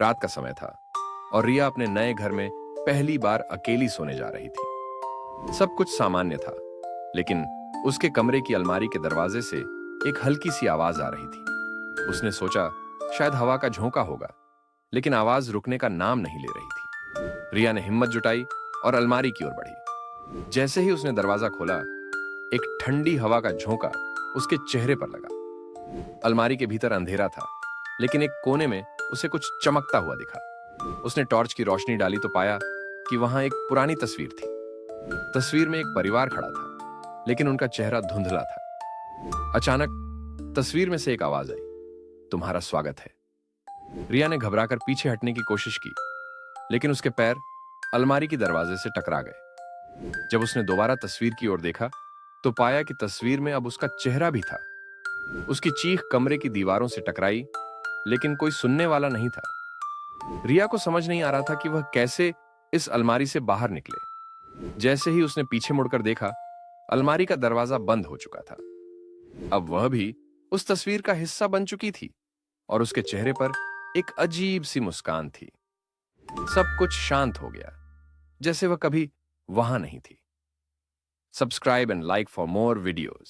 रात का समय था और रिया अपने नए घर में पहली बार अकेली सोने जा रही थी। सब कुछ सामान्य था, लेकिन उसके कमरे की अलमारी के दरवाजे से एक हल्की सी आवाज आ रही थी। उसने सोचा शायद हवा का झोंका होगा, लेकिन आवाज रुकने का नाम नहीं ले रही थी। रिया ने हिम्मत जुटाई और अलमारी की ओर बढ़ी। जैसे ही उसने दरवाजा खोला, एक ठंडी हवा का झोंका उसके चेहरे पर लगा। अलमारी के भीतर अंधेरा था, लेकिन एक कोने में उसे कुछ चमकता हुआ दिखा। उसने टॉर्च की रोशनी डाली तो पाया कि वहां एक पुरानी तस्वीर थी। तस्वीर में एक परिवार खड़ा था, लेकिन उनका चेहरा धुंधला था। अचानक तस्वीर में से एक आवाज आई, तुम्हारा स्वागत है। रिया ने घबराकर पीछे हटने की कोशिश की, लेकिन उसके पैर अलमारी की दरवाजे से टकरा गए। जब उसने दोबारा तस्वीर की ओर देखा, तो पाया कि तस्वीर में अब उसका चेहरा भी था। उसकी चीख कमरे की दीवारों से टकराई, लेकिन कोई सुनने वाला नहीं था। रिया को समझ नहीं आ रहा था कि वह कैसे इस अलमारी से बाहर निकले। जैसे ही उसने पीछे मुड़कर देखा, अलमारी का दरवाजा बंद हो चुका था। अब वह भी उस तस्वीर का हिस्सा बन चुकी थी और उसके चेहरे पर एक अजीब सी मुस्कान थी। सब कुछ शांत हो गया, जैसे वह कभी वहां नहीं थी। Subscribe and like for more videos.